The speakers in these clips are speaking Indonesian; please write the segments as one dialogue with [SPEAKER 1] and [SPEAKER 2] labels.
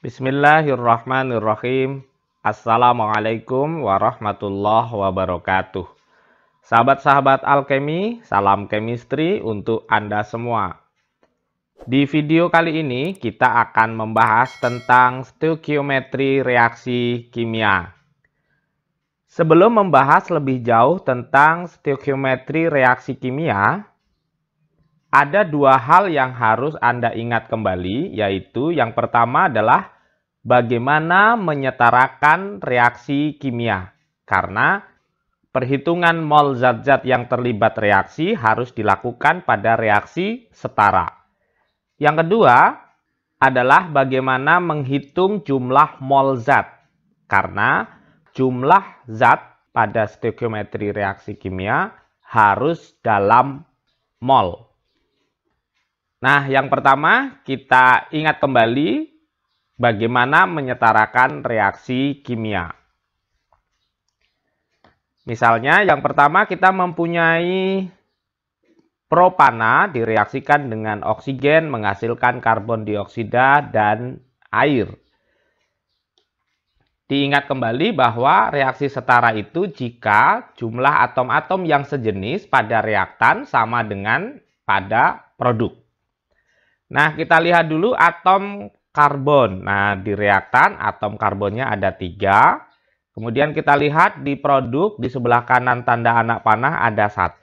[SPEAKER 1] Bismillahirrahmanirrahim. Assalamualaikum warahmatullahi wabarakatuh. Sahabat-sahabat alkemi, salam chemistry untuk Anda semua. Di video kali ini kita akan membahas tentang stoikiometri reaksi kimia. Sebelum membahas lebih jauh tentang stoikiometri reaksi kimia, ada dua hal yang harus Anda ingat kembali, yaitu yang pertama adalah bagaimana menyetarakan reaksi kimia. Karena perhitungan mol zat-zat yang terlibat reaksi harus dilakukan pada reaksi setara. Yang kedua adalah bagaimana menghitung jumlah mol zat. Karena jumlah zat pada stoikiometri reaksi kimia harus dalam mol. Nah, yang pertama kita ingat kembali bagaimana menyetarakan reaksi kimia. Misalnya, yang pertama kita mempunyai propana direaksikan dengan oksigen menghasilkan karbon dioksida dan air. Diingat kembali bahwa reaksi setara itu jika jumlah atom-atom yang sejenis pada reaktan sama dengan pada produk. Nah, kita lihat dulu atom karbon. Nah, di reaktan atom karbonnya ada 3. Kemudian kita lihat di produk di sebelah kanan tanda anak panah ada 1.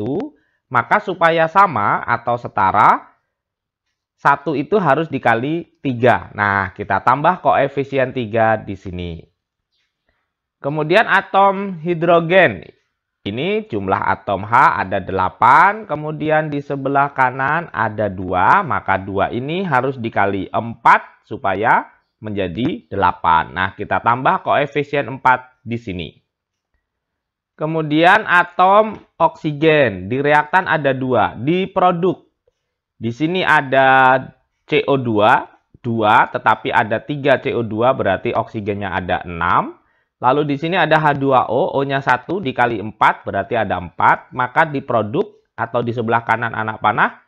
[SPEAKER 1] Maka supaya sama atau setara, 1 itu harus dikali 3. Nah, kita tambah koefisien 3 di sini. Kemudian atom hidrogen. Ini jumlah atom H ada 8, kemudian di sebelah kanan ada 2, maka 2 ini harus dikali 4 supaya menjadi 8. Nah, kita tambah koefisien 4 di sini. Kemudian atom oksigen, di reaktan ada 2, di produk. Di sini ada CO2, 2, tetapi ada 3 CO2 berarti oksigennya ada 6. Lalu di sini ada H2O, O-nya 1 dikali 4 berarti ada 4. Maka di produk atau di sebelah kanan anak panah,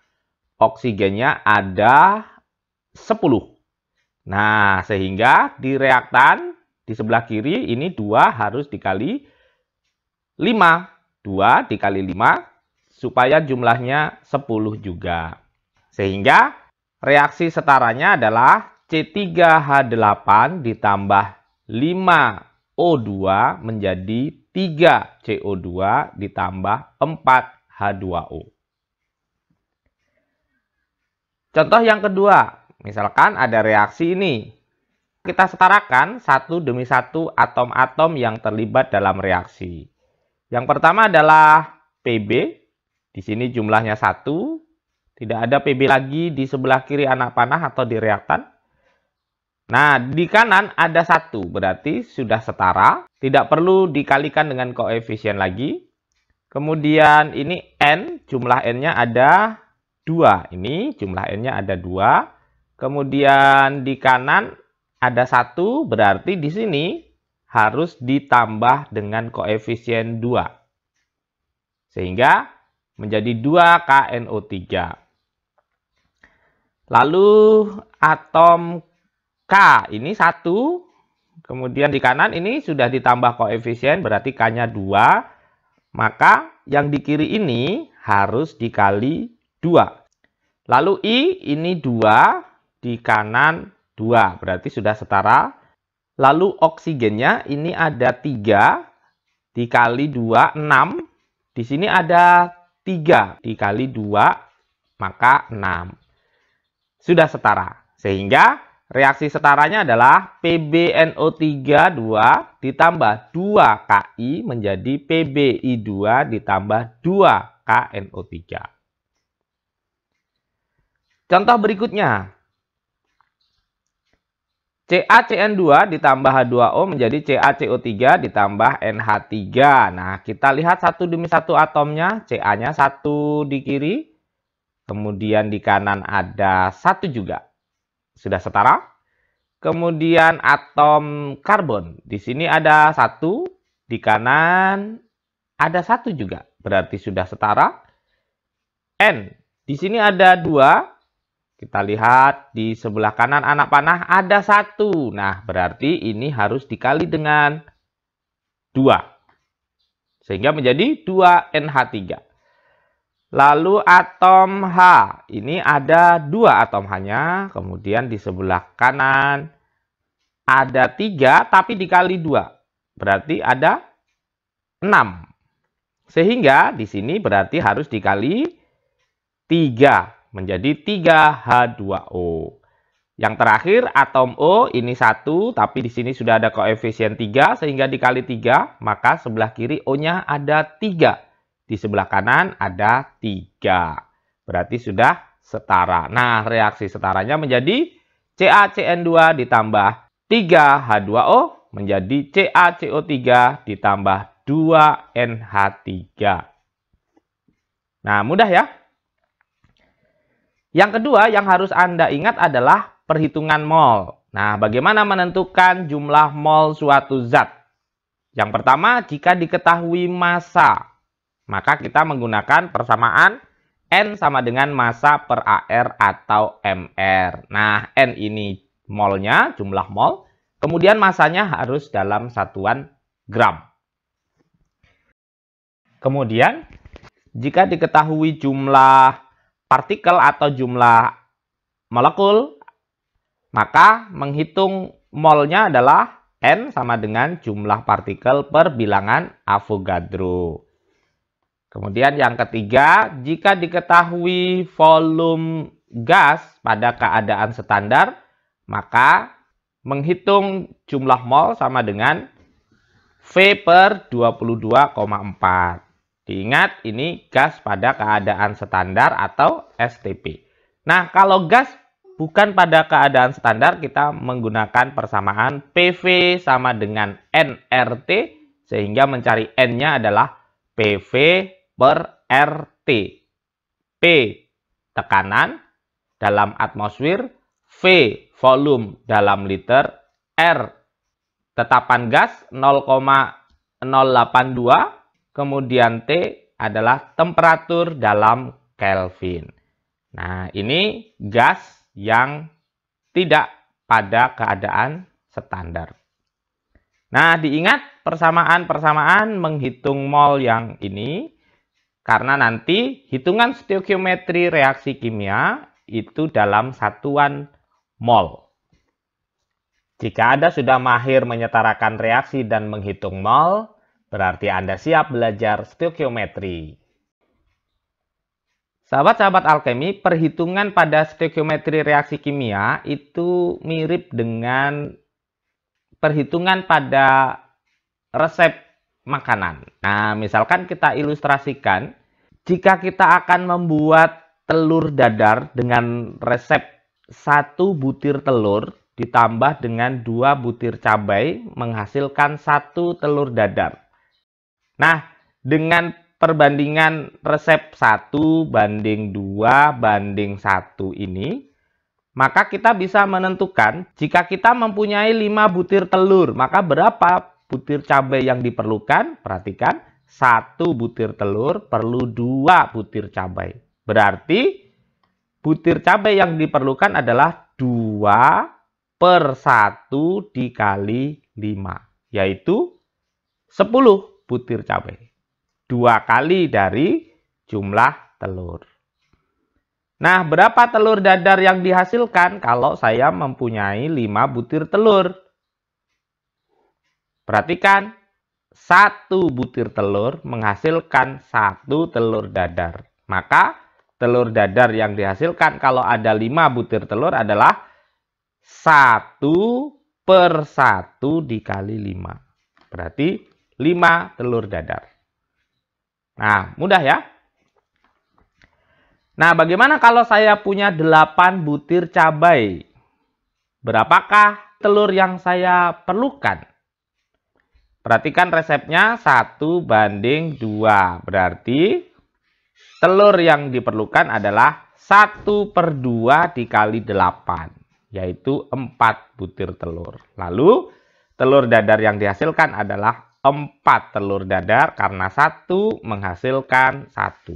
[SPEAKER 1] oksigennya ada 10. Nah, sehingga di reaktan di sebelah kiri ini 2 harus dikali 5. 2 dikali 5 supaya jumlahnya 10 juga. Sehingga reaksi setaranya adalah C3H8 ditambah 5 O2 menjadi 3 CO2 ditambah 4 H2O. Contoh yang kedua, misalkan ada reaksi ini. Kita setarakan satu demi satu atom-atom yang terlibat dalam reaksi. Yang pertama adalah Pb. Di sini jumlahnya 1. Tidak ada Pb lagi di sebelah kiri anak panah atau di reaktan. Nah, di kanan ada 1, berarti sudah setara. Tidak perlu dikalikan dengan koefisien lagi. Kemudian ini N, jumlah N-nya ada 2. Ini jumlah N-nya ada 2. Kemudian di kanan ada 1, berarti di sini harus ditambah dengan koefisien 2. Sehingga menjadi 2 KNO3. Lalu atom K ini 1, kemudian di kanan ini sudah ditambah koefisien berarti K-nya 2, maka yang di kiri ini harus dikali 2. Lalu I ini 2, di kanan 2, berarti sudah setara. Lalu oksigennya ini ada 3, dikali 2, 6. Di sini ada 3, dikali 2, maka 6. Sudah setara, sehingga reaksi setaranya adalah PbNO3 2 ditambah 2 Ki menjadi PbI2 ditambah 2 KNO3. Contoh berikutnya. CaCN2 ditambah H2O menjadi CaCO3 ditambah NH3. Nah, kita lihat satu demi satu atomnya. Ca-nya 1 di kiri. Kemudian di kanan ada 1 juga. Sudah setara. Kemudian atom karbon. Di sini ada 1. Di kanan ada 1 juga. Berarti sudah setara. N. Di sini ada 2. Kita lihat di sebelah kanan anak panah ada 1. Nah, berarti ini harus dikali dengan 2. Sehingga menjadi 2NH3. Lalu atom H. Ini ada 2 atom H-nya. Kemudian di sebelah kanan ada 3 tapi dikali 2. Berarti ada 6. Sehingga di sini berarti harus dikali 3. Menjadi 3H2O. Yang terakhir atom O ini 1, tapi di sini sudah ada koefisien 3 sehingga dikali 3, maka sebelah kiri O-nya ada 3. Di sebelah kanan ada 3. Berarti sudah setara. Nah, reaksi setaranya menjadi CaCN2 ditambah 3H2O menjadi CaCO3 ditambah 2NH3. Nah, mudah ya. Yang kedua yang harus Anda ingat adalah perhitungan mol. Nah, bagaimana menentukan jumlah mol suatu zat? Yang pertama, jika diketahui massa, maka kita menggunakan persamaan N sama dengan massa per AR atau MR. Nah, N ini molnya, jumlah mol. Kemudian massanya harus dalam satuan gram. Kemudian, jika diketahui jumlah partikel atau jumlah molekul, maka menghitung molnya adalah N sama dengan jumlah partikel per bilangan Avogadro. Kemudian yang ketiga, jika diketahui volume gas pada keadaan standar, maka menghitung jumlah mol sama dengan V per 22,4. Diingat, ini gas pada keadaan standar atau STP. Nah, kalau gas bukan pada keadaan standar, kita menggunakan persamaan PV sama dengan nRT, sehingga mencari N-nya adalah PV per RT. P tekanan dalam atmosfer, V volume dalam liter, R tetapan gas 0,082, kemudian T adalah temperatur dalam Kelvin. Nah, ini gas yang tidak pada keadaan standar. Nah, diingat persamaan-persamaan menghitung mol yang ini, karena nanti hitungan stoikiometri reaksi kimia itu dalam satuan mol. Jika Anda sudah mahir menyetarakan reaksi dan menghitung mol, berarti Anda siap belajar stoikiometri. Sahabat-sahabat alkemi, perhitungan pada stoikiometri reaksi kimia itu mirip dengan perhitungan pada resep makanan. Nah, misalkan kita ilustrasikan, jika kita akan membuat telur dadar dengan resep 1 butir telur ditambah dengan 2 butir cabai menghasilkan 1 telur dadar. Nah, dengan perbandingan resep 1 banding 2 banding 1 ini, maka kita bisa menentukan jika kita mempunyai 5 butir telur, maka berapa butir cabai yang diperlukan? Perhatikan, 1 butir telur perlu 2 butir cabai. Berarti butir cabai yang diperlukan adalah 2 per 1 dikali 5, yaitu 10 butir cabai. 2 kali dari jumlah telur. Nah, berapa telur dadar yang dihasilkan kalau saya mempunyai 5 butir telur? Perhatikan, 1 butir telur menghasilkan 1 telur dadar. Maka, telur dadar yang dihasilkan kalau ada 5 butir telur adalah 1 per 1 dikali 5. Berarti 5 telur dadar. Nah, mudah ya. Nah, bagaimana kalau saya punya 8 butir cabai? Berapakah telur yang saya perlukan? Perhatikan resepnya 1 banding 2. Berarti telur yang diperlukan adalah 1 per 2 dikali 8. Yaitu 4 butir telur. Lalu telur dadar yang dihasilkan adalah 4 telur dadar karena 1 menghasilkan 1.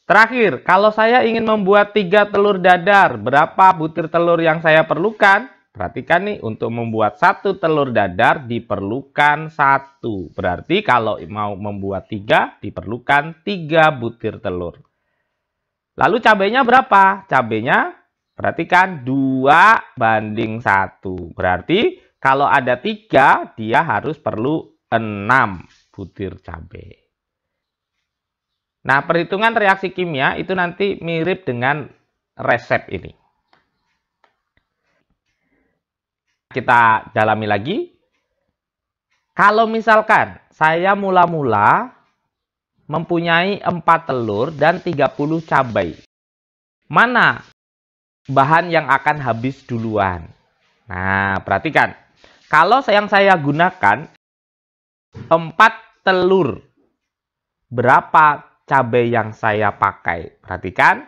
[SPEAKER 1] Terakhir, kalau saya ingin membuat 3 telur dadar, berapa butir telur yang saya perlukan? Perhatikan nih, untuk membuat 1 telur dadar diperlukan 1. Berarti kalau mau membuat 3, diperlukan 3 butir telur. Lalu cabenya berapa? Cabenya, perhatikan 2:1. Berarti kalau ada 3, dia harus perlu 6 butir cabai. Nah, perhitungan reaksi kimia itu nanti mirip dengan resep ini. Kita dalami lagi. Kalau misalkan saya mula-mula mempunyai 4 telur dan 30 cabai, mana bahan yang akan habis duluan? Nah, perhatikan. Kalau yang saya gunakan 4 telur, berapa cabai yang saya pakai? Perhatikan,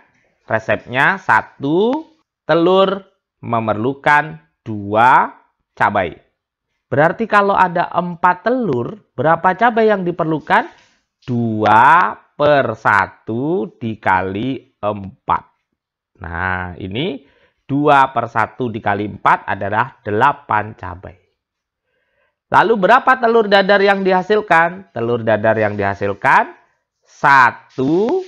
[SPEAKER 1] resepnya 1 telur memerlukan 2 cabai. Berarti kalau ada 4 telur, berapa cabai yang diperlukan? 2/1 dikali 4. Nah, ini 2/1 dikali 4 adalah 8 cabai. Lalu berapa telur dadar yang dihasilkan? Telur dadar yang dihasilkan 1/1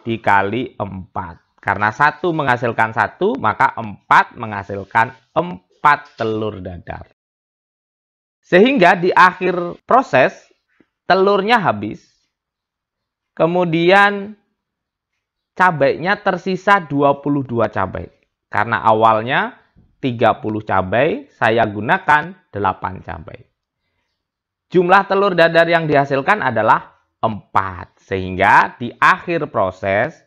[SPEAKER 1] dikali 4. Karena 1 menghasilkan 1, maka 4 menghasilkan 4 telur dadar. Sehingga di akhir proses, telurnya habis. Kemudian cabainya tersisa 22 cabai. Karena awalnya 30 cabai, saya gunakan 8 cabai. Jumlah telur dadar yang dihasilkan adalah 4. Sehingga di akhir proses,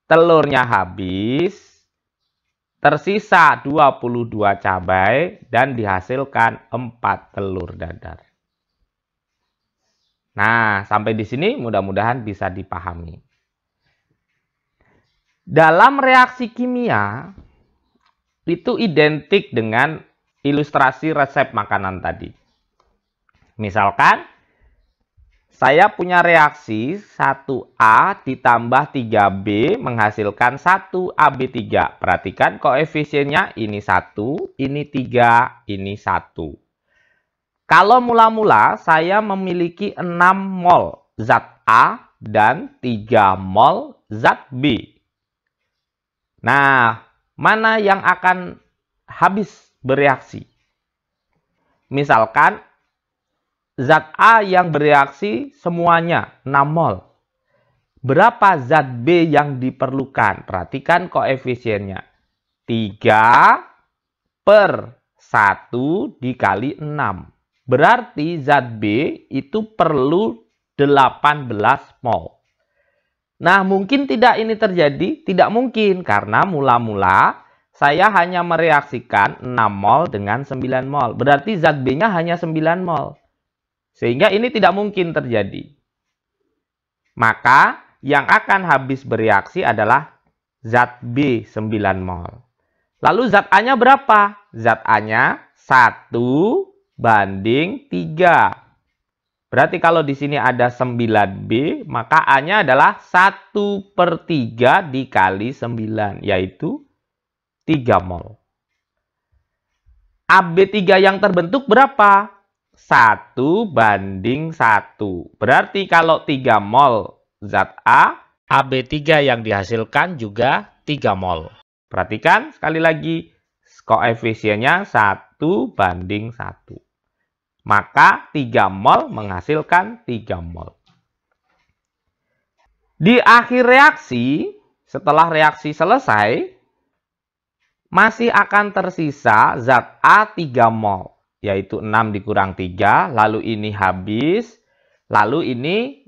[SPEAKER 1] telurnya habis, tersisa 22 cabai, dan dihasilkan 4 telur dadar. Nah, sampai di sini mudah-mudahan bisa dipahami. Dalam reaksi kimia, itu identik dengan ilustrasi resep makanan tadi. Misalkan, saya punya reaksi 1A ditambah 3B menghasilkan 1AB3. Perhatikan koefisiennya ini 1, ini 3, ini 1. Kalau mula-mula saya memiliki 6 mol zat A dan 3 mol zat B. Nah, mana yang akan habis bereaksi? Misalkan zat A yang bereaksi semuanya 6 mol. Berapa zat B yang diperlukan? Perhatikan koefisiennya. 3/1 dikali 6. Berarti zat B itu perlu 18 mol. Nah, mungkin tidak ini terjadi? Tidak mungkin, karena mula-mula saya hanya mereaksikan 6 mol dengan 9 mol. Berarti zat B-nya hanya 9 mol. Sehingga ini tidak mungkin terjadi. Maka yang akan habis bereaksi adalah zat B 9 mol. Lalu zat A-nya berapa? Zat A-nya 1/3. Berarti kalau di sini ada 9B, maka A-nya adalah 1/3 dikali 9, yaitu 3 mol. AB3 yang terbentuk berapa? 1/1. Berarti kalau 3 mol zat A, AB3 yang dihasilkan juga 3 mol. Perhatikan sekali lagi, koefisiennya 1/1. Maka 3 mol menghasilkan 3 mol. Di akhir reaksi, setelah reaksi selesai, masih akan tersisa zat A 3 mol. Yaitu 6 dikurang 3, lalu ini habis, lalu ini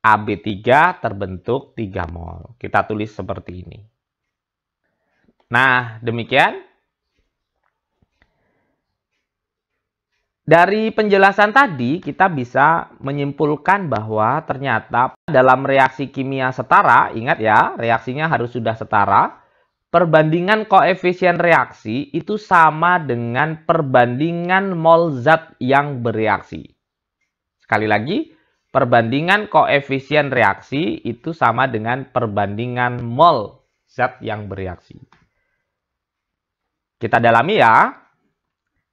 [SPEAKER 1] AB3 terbentuk 3 mol. Kita tulis seperti ini. Nah, demikian. Dari penjelasan tadi, kita bisa menyimpulkan bahwa ternyata dalam reaksi kimia setara, ingat ya, reaksinya harus sudah setara, perbandingan koefisien reaksi itu sama dengan perbandingan mol zat yang bereaksi. Sekali lagi, Perbandingan koefisien reaksi itu sama dengan perbandingan mol zat yang bereaksi. Kita dalami ya.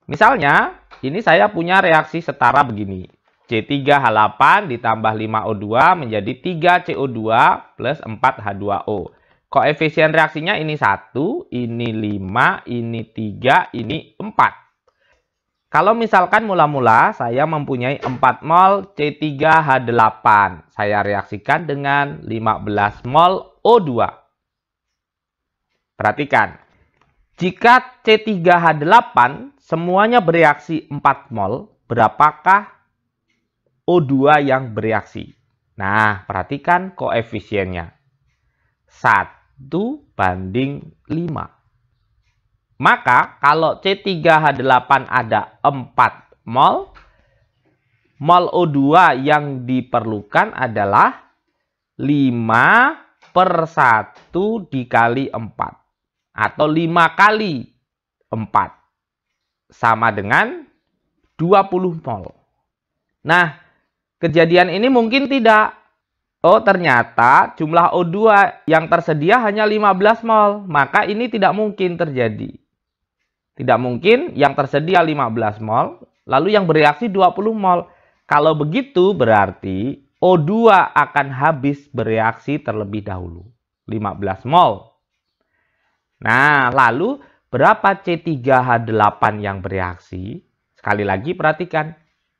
[SPEAKER 1] Misalnya, ini saya punya reaksi setara begini. C3H8 ditambah 5O2 menjadi 3CO2 plus 4H2O. Koefisien reaksinya ini 1, ini 5, ini 3, ini 4. Kalau misalkan mula-mula saya mempunyai 4 mol C3H8. Saya reaksikan dengan 15 mol O2. Perhatikan. Jika C3H8 semuanya bereaksi 4 mol, berapakah O2 yang bereaksi? Nah, perhatikan koefisiennya. 1:5. Maka kalau C3H8 ada 4 mol, mol O2 yang diperlukan adalah 5/1 dikali 4. Atau 5 kali 4. Sama dengan 20 mol. Nah, kejadian ini mungkin tidak. Oh, ternyata jumlah O2 yang tersedia hanya 15 mol. Maka ini tidak mungkin terjadi. Tidak mungkin yang tersedia 15 mol, lalu yang bereaksi 20 mol. Kalau begitu berarti O2 akan habis bereaksi terlebih dahulu. 15 mol. Nah, lalu berapa C3H8 yang bereaksi? Sekali lagi perhatikan.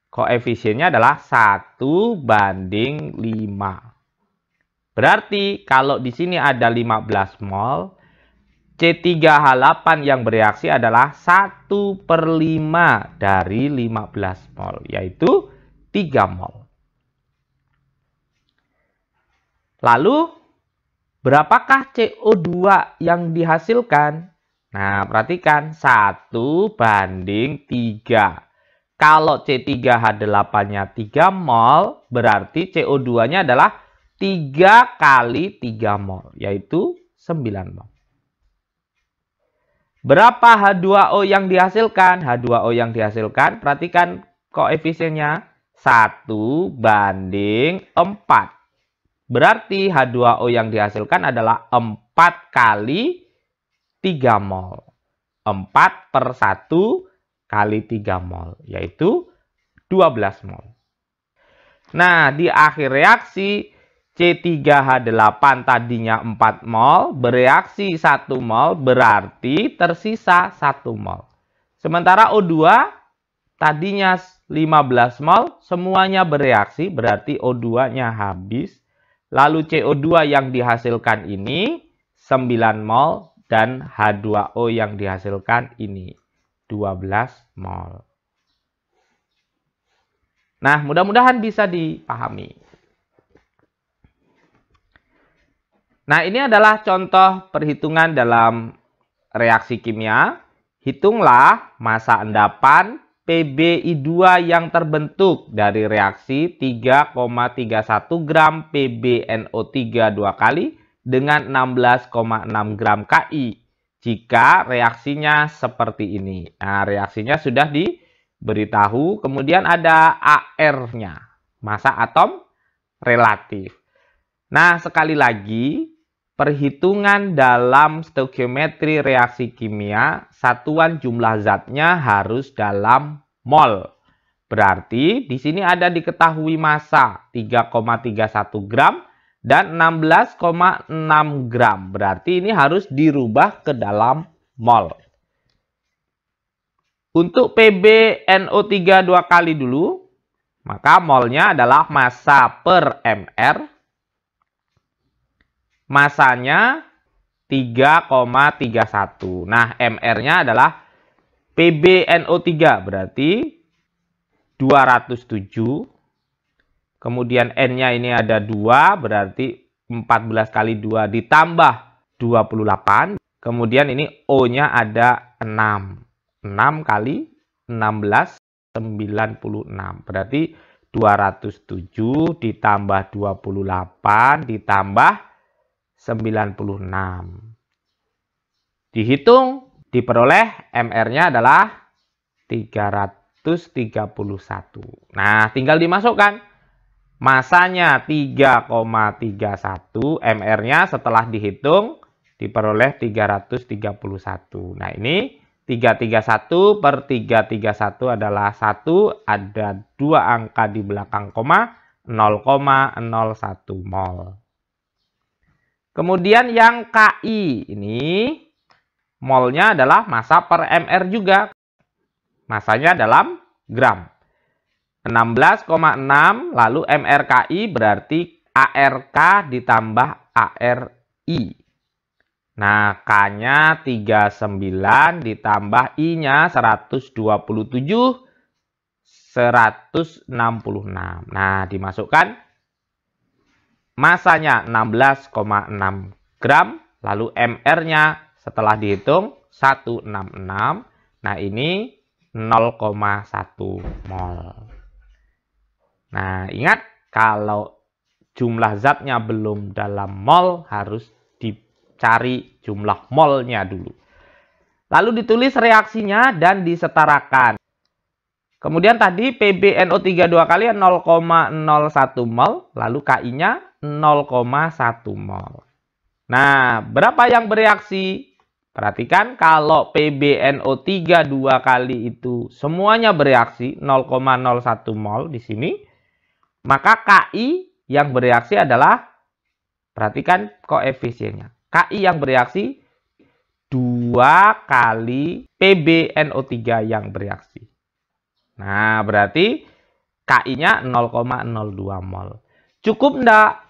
[SPEAKER 1] Koefisiennya adalah 1:5. Berarti kalau di sini ada 15 mol, C3H8 yang bereaksi adalah 1/5 dari 15 mol, yaitu 3 mol. Lalu, berapakah CO2 yang dihasilkan? Nah, perhatikan. 1:3. Kalau C3H8-nya 3 mol, berarti CO2-nya adalah 3 kali 3 mol, yaitu 9 mol. Berapa H2O yang dihasilkan? H2O yang dihasilkan, perhatikan koefisiennya. 1:4. Berarti H2O yang dihasilkan adalah 4 kali 3 mol. 4/1 kali 3 mol, yaitu 12 mol. Nah, di akhir reaksi, C3H8 tadinya 4 mol, bereaksi 1 mol, berarti tersisa 1 mol. Sementara O2 tadinya 15 mol, semuanya bereaksi, berarti O2-nya habis. Lalu CO2 yang dihasilkan ini 9 mol dan H2O yang dihasilkan ini 12 mol. Nah, mudah-mudahan bisa dipahami. Nah, ini adalah contoh perhitungan dalam reaksi kimia. Hitunglah massa endapan PbI2 yang terbentuk dari reaksi 3,31 gram PbNO3 2 kali dengan 16,6 gram Ki jika reaksinya seperti ini. Nah, reaksinya sudah diberitahu. Kemudian ada AR-nya, massa atom relatif. Nah, sekali lagi, perhitungan dalam stoikiometri reaksi kimia, satuan jumlah zatnya harus dalam mol. Berarti di sini ada diketahui massa 3,31 gram dan 16,6 gram. Berarti ini harus dirubah ke dalam mol. Untuk PbNO3 2 kali dulu, maka molnya adalah massa per mR. Masanya 3,31. Nah, mR-nya adalah PbNO3, berarti 207. Kemudian N-nya ini ada 2, berarti 14 kali 2 ditambah 28. Kemudian ini O-nya ada 6. 6 kali 16, 96. Berarti 207 ditambah 28 ditambah 96. Dihitung, diperoleh MR-nya adalah 331. Nah, tinggal dimasukkan. Masanya 3,31, MR-nya setelah dihitung diperoleh 331. Nah, ini 331 per 331 adalah 1, ada 2 angka di belakang koma, 0,01 mol. Kemudian yang KI, ini molnya adalah massa per MR juga. Masanya dalam gram. 16,6, lalu MRKI berarti ARK ditambah ARI. Nah, K-nya 39 ditambah I-nya 127, 166. Nah, dimasukkan masanya 16,6 gram, lalu MR-nya setelah dihitung 166. Nah, ini 0,1 mol. Nah, ingat kalau jumlah zatnya belum dalam mol harus dicari jumlah molnya dulu. Lalu ditulis reaksinya dan disetarakan. Kemudian tadi PbNO3 dua kali 0,01 mol, lalu KI-nya 0,1 mol. Nah, berapa yang bereaksi? Perhatikan kalau PbNO3 dua kali itu semuanya bereaksi 0,01 mol di sini. Maka KI yang bereaksi adalah, perhatikan koefisiennya. KI yang bereaksi 2 kali PbNO3 yang bereaksi. Nah, berarti KI-nya 0,02 mol. Cukup enggak?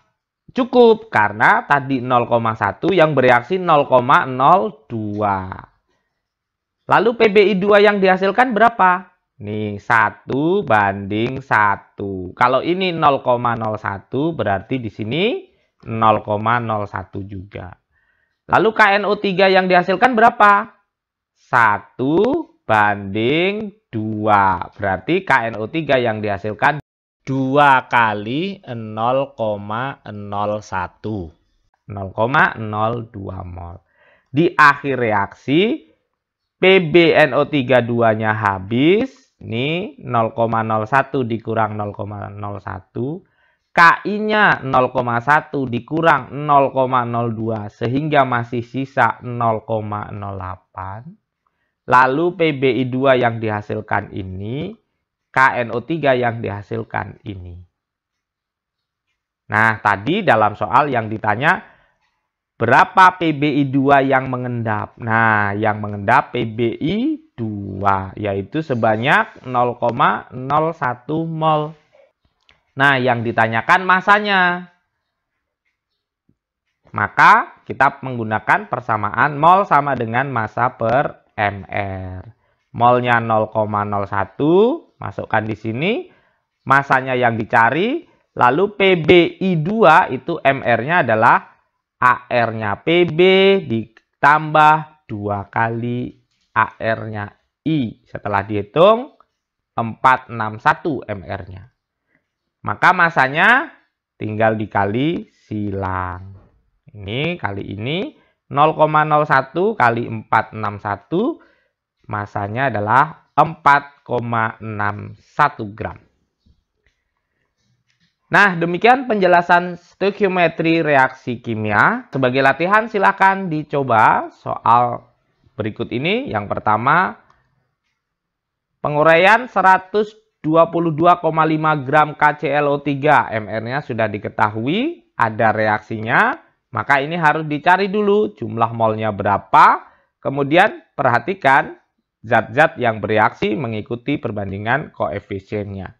[SPEAKER 1] Cukup, karena tadi 0,1 yang bereaksi 0,02. Lalu PbI2 yang dihasilkan berapa? Nih, 1 banding 1. Kalau ini 0,01 berarti di sini 0,01 juga. Lalu KNO3 yang dihasilkan berapa? 1 banding 2. Berarti KNO3 yang dihasilkan 2 kali 0,01. 0,02 mol. Di akhir reaksi, PbNO3 2-nya habis. Ini 0,01 dikurang 0,01. KI-nya 0,1 dikurang 0,02 sehingga masih sisa 0,08. Lalu PbI2 yang dihasilkan ini, KNO3 yang dihasilkan ini. Nah, tadi dalam soal yang ditanya berapa PbI2 yang mengendap? Nah, yang mengendap PbI2 yaitu sebanyak 0,01 mol. Nah, yang ditanyakan masanya. Maka kita menggunakan persamaan mol sama dengan massa per MR. Molnya 0,01, masukkan di sini. Masanya yang dicari, lalu PbI2 itu MR-nya adalah AR-nya PB ditambah 2 kali AR-nya I. Setelah dihitung, 461 MR-nya. Maka masanya tinggal dikali silang. Ini kali ini 0,01 kali 461, masanya adalah 4,61 gram. Nah, demikian penjelasan stoikiometri reaksi kimia. Sebagai latihan silakan dicoba soal berikut ini. Yang pertama, penguraian 122,5 gram KClO3. MR-nya sudah diketahui, ada reaksinya. Maka ini harus dicari dulu jumlah molnya berapa. Kemudian perhatikan zat-zat yang bereaksi mengikuti perbandingan koefisiennya.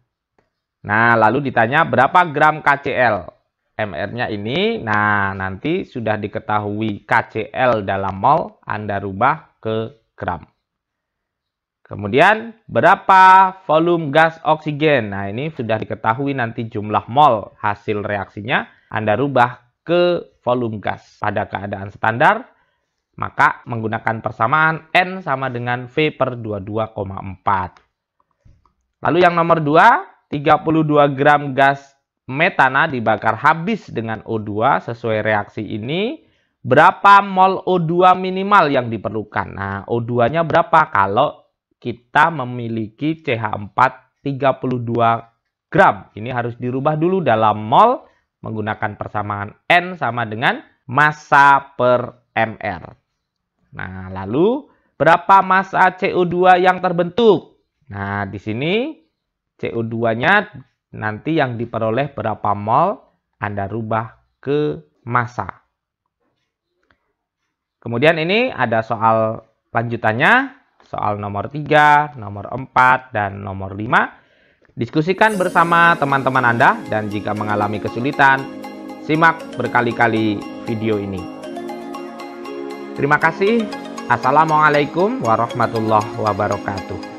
[SPEAKER 1] Nah, lalu ditanya berapa gram KCl. MR-nya ini, nah nanti sudah diketahui KCl dalam mol, Anda rubah ke gram. Kemudian berapa volume gas oksigen. Nah, ini sudah diketahui nanti jumlah mol hasil reaksinya, Anda rubah ke volume gas. Pada keadaan standar, maka menggunakan persamaan N sama dengan V per 22,4. Lalu yang nomor 2, 32 gram gas metana dibakar habis dengan O2 sesuai reaksi ini. Berapa mol O2 minimal yang diperlukan? Nah, O2-nya berapa? Kalau kita memiliki CH4 32 gram. Ini harus dirubah dulu dalam mol menggunakan persamaan N sama dengan massa per mR. Nah, lalu berapa massa CO2 yang terbentuk? Nah, di sini CO2-nya nanti yang diperoleh berapa mol, Anda rubah ke massa. Kemudian ini ada soal lanjutannya, soal nomor 3, nomor 4, dan nomor 5. Diskusikan bersama teman-teman Anda, dan jika mengalami kesulitan, simak berkali-kali video ini. Terima kasih. Assalamualaikum warahmatullahi wabarakatuh.